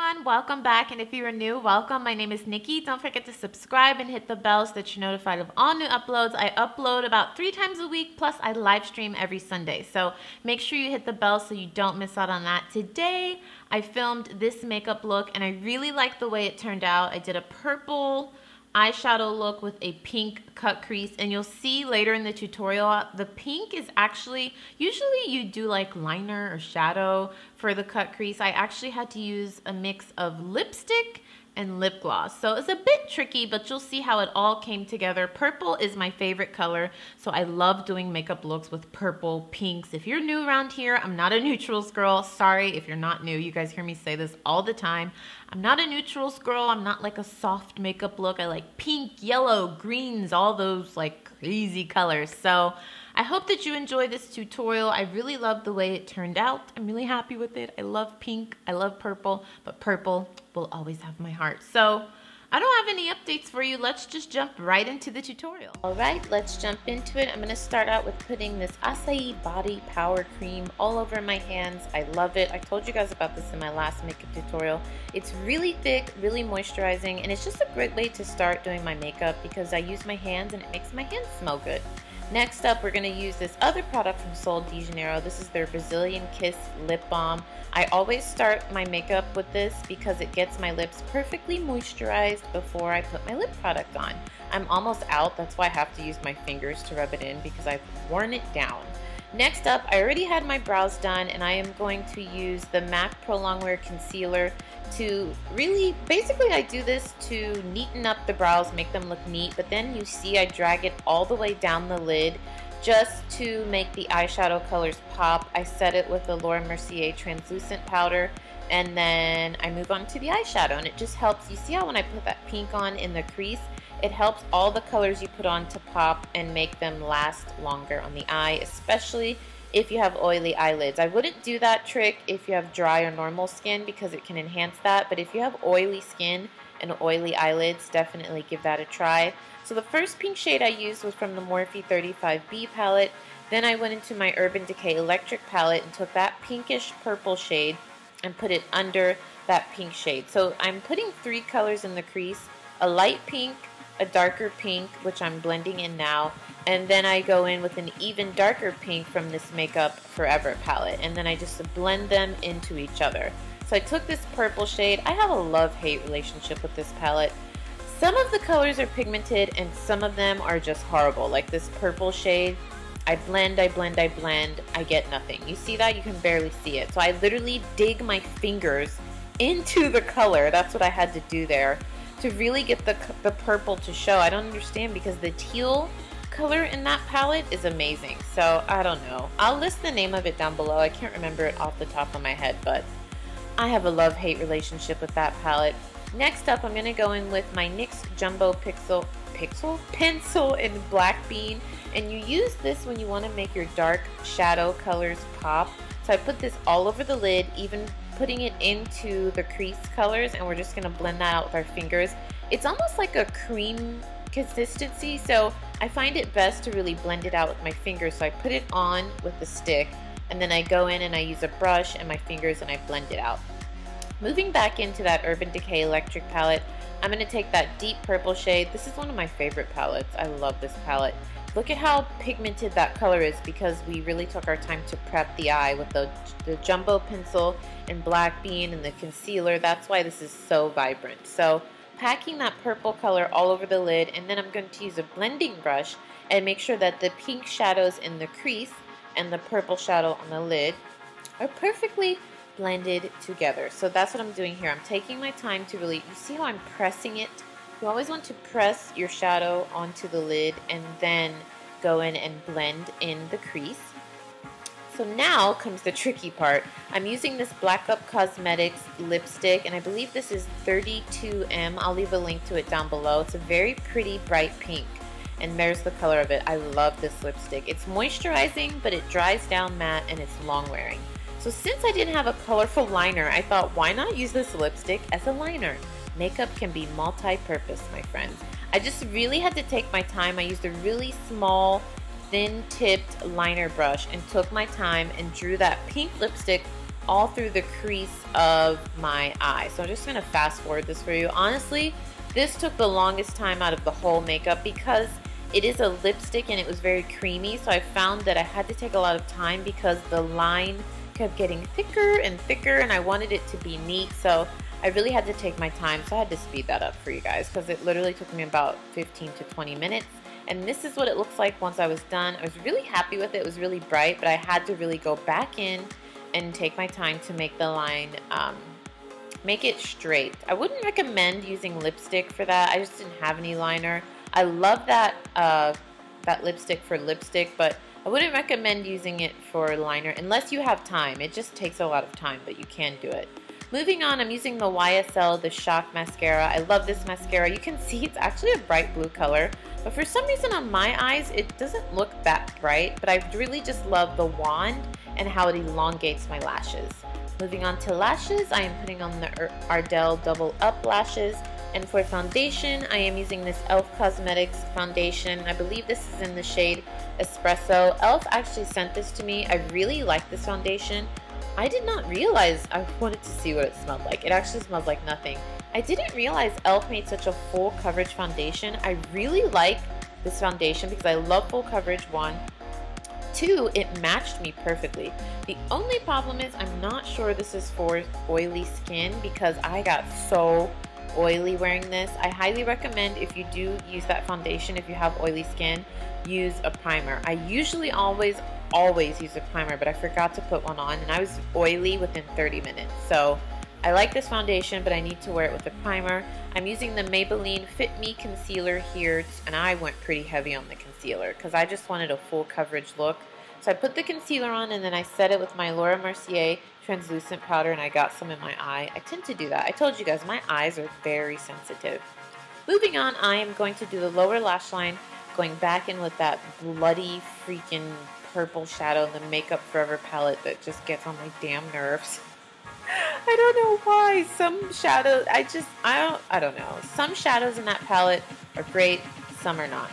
everyone, welcome back, and if you are new, welcome. My name is Nikki. Don't forget to subscribe and hit the bell so that you're notified of all new uploads. I upload about 3 times a week, plus I live stream every Sunday, so make sure you hit the bell so you don't miss out on that. Today I filmed this makeup look and I really like the way it turned out. I did a purple eyeshadow look with a pink cut crease, and you'll see later in the tutorial the pink is actually, usually you do like liner or shadow for the cut crease. I actually had to use a mix of lipstick and lip gloss, so it's a bit tricky, but you'll see how it all came together. Purple is my favorite color, so I love doing makeup looks with purple, pinks. If you're new around here, I'm not a neutrals girl. Sorry if you're not new. You guys hear me say this all the time. I'm not a neutrals girl. I'm not like a soft makeup look. I like pink, yellow, greens, all those like crazy colors. So I hope that you enjoy this tutorial. I really love the way it turned out. I'm really happy with it. I love pink, I love purple, but purple will always have my heart. So I don't have any updates for you. Let's just jump right into the tutorial. All right, let's jump into it. I'm gonna start out with putting this Acai Body Power Cream all over my hands. I love it. I told you guys about this in my last makeup tutorial. It's really thick, really moisturizing, and it's just a great way to start doing my makeup because I use my hands and it makes my hands smell good. Next up, we're going to use this other product from Sol De Janeiro. This is their Brazilian Kiss Lip Balm. I always start my makeup with this because it gets my lips perfectly moisturized before I put my lip product on. I'm almost out, that's why I have to use my fingers to rub it in because I've worn it down. Next up, I already had my brows done and I am going to use the MAC Pro Longwear Concealer to really, basically I do this to neaten up the brows, make them look neat, but then you see I drag it all the way down the lid just to make the eyeshadow colors pop. I set it with the Laura Mercier translucent powder and then I move on to the eyeshadow, and it just helps. You see how when I put that pink on in the crease, it helps all the colors you put on to pop and make them last longer on the eye, especially if you have oily eyelids. I wouldn't do that trick if you have dry or normal skin because it can enhance that, but if you have oily skin and oily eyelids, definitely give that a try. So the first pink shade I used was from the Morphe 35B palette. Then I went into my Urban Decay Electric palette and took that pinkish purple shade and put it under that pink shade. So I'm putting 3 colors in the crease, a light pink, a darker pink, which I'm blending in now, and then I go in with an even darker pink from this Makeup Forever palette, and then I just blend them into each other. So I took this purple shade. I have a love-hate relationship with this palette. Some of the colors are pigmented and some of them are just horrible. Like this purple shade, I blend, I blend, I blend, I get nothing. You see that? You can barely see it. So I literally dig my fingers into the color. That's what I had to do there to really get the purple to show. I don't understand because the teal color in that palette is amazing. So I don't know. I'll list the name of it down below. I can't remember it off the top of my head, but I have a love-hate relationship with that palette. Next up, I'm going to go in with my NYX Jumbo Pencil in Black Bean. And you use this when you want to make your dark shadow colors pop. So I put this all over the lid, even putting it into the crease colors, and we're just going to blend that out with our fingers. It's almost like a cream consistency, so I find it best to really blend it out with my fingers. So I put it on with the stick, and then I go in and I use a brush and my fingers and I blend it out. Moving back into that Urban Decay Electric palette, I'm going to take that deep purple shade. This is one of my favorite palettes. I love this palette. Look at how pigmented that color is because we really took our time to prep the eye with the Jumbo Pencil and Black Bean and the concealer. That's why this is so vibrant. So packing that purple color all over the lid, and then I'm going to use a blending brush and make sure that the pink shadows in the crease and the purple shadow on the lid are perfectly blended together. So that's what I'm doing here. I'm taking my time to really, you see how I'm pressing it? You always want to press your shadow onto the lid and then go in and blend in the crease. So now comes the tricky part. I'm using this Black Up Cosmetics lipstick, and I believe this is 32M. I'll leave a link to it down below. It's a very pretty bright pink, and there's the color of it. I love this lipstick. It's moisturizing, but it dries down matte and it's long wearing. So since I didn't have a colorful liner, I thought, why not use this lipstick as a liner? Makeup can be multi-purpose, my friends. I just really had to take my time. I used a really small, thin-tipped liner brush and took my time and drew that pink lipstick all through the crease of my eye. So I'm just gonna fast forward this for you. Honestly, this took the longest time out of the whole makeup because it is a lipstick and it was very creamy. So I found that I had to take a lot of time because the line kept getting thicker and thicker and I wanted it to be neat. So I really had to take my time. So I had to speed that up for you guys because it literally took me about 15 to 20 minutes. And this is what it looks like once I was done. I was really happy with it. It was really bright, but I had to really go back in and take my time to make the line, make it straight. I wouldn't recommend using lipstick for that. I just didn't have any liner. I love that, that lipstick for lipstick, but I wouldn't recommend using it for liner unless you have time. It just takes a lot of time, but you can do it. Moving on, I'm using the YSL, the Shock Mascara. I love this mascara. You can see it's actually a bright blue color, but for some reason on my eyes, it doesn't look that bright, but I really just love the wand and how it elongates my lashes. Moving on to lashes, I am putting on the Ardell Double Up Lashes. And for foundation, I am using this e.l.f. Cosmetics foundation. I believe this is in the shade Espresso. e.l.f. actually sent this to me. I really like this foundation. I did not realize, I wanted to see what it smelled like. It actually smells like nothing. I didn't realize e.l.f. made such a full coverage foundation. I really like this foundation because I love full coverage, one. Two, it matched me perfectly. The only problem is I'm not sure this is for oily skin because I got so oily wearing this. I highly recommend if you do use that foundation, if you have oily skin, use a primer. I usually always use a primer, but I forgot to put one on and I was oily within 30 minutes. So I like this foundation, but I need to wear it with a primer. I'm using the Maybelline Fit Me Concealer here, and I went pretty heavy on the concealer because I just wanted a full coverage look. So I put the concealer on and then I set it with my Laura Mercier translucent powder and I got some in my eye. I tend to do that. I told you guys, my eyes are very sensitive. Moving on, I am going to do the lower lash line, going back in with that bloody freaking purple shadow in the Makeup Forever palette that just gets on my damn nerves. I don't know why. Some shadows, I don't know. Some shadows in that palette are great, some are not.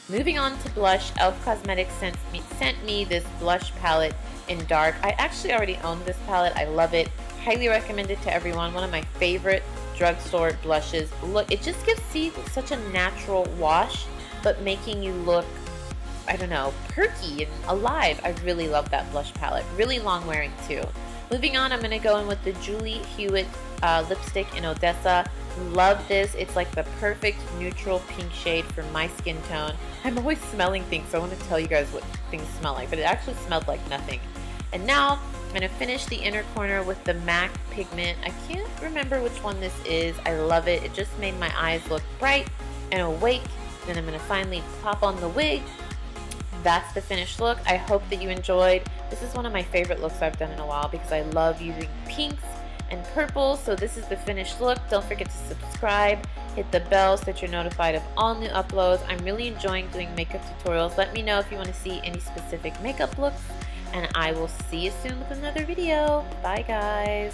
Moving on to blush, e.l.f. Cosmetics sent me this blush palette in dark. I actually already own this palette. I love it. Highly recommend it to everyone. One of my favorite drugstore blushes. Look, it just gives such a natural wash, but making you look, I don't know, perky and alive. I really love that blush palette. Really long wearing too. Moving on, I'm going to go in with the Julie Hewitt lipstick in Odessa. Love this. It's like the perfect neutral pink shade for my skin tone. I'm always smelling things, so I want to tell you guys what things smell like, but it actually smelled like nothing. And now I'm going to finish the inner corner with the MAC pigment. I can't remember which one this is. I love it. It just made my eyes look bright and awake. Then I'm going to finally pop on the wig. That's the finished look. I hope that you enjoyed. This is one of my favorite looks I've done in a while because I love using pinks and purples. So this is the finished look. Don't forget to subscribe, hit the bell so that you're notified of all new uploads. I'm really enjoying doing makeup tutorials. Let me know if you want to see any specific makeup looks, and I will see you soon with another video. Bye guys.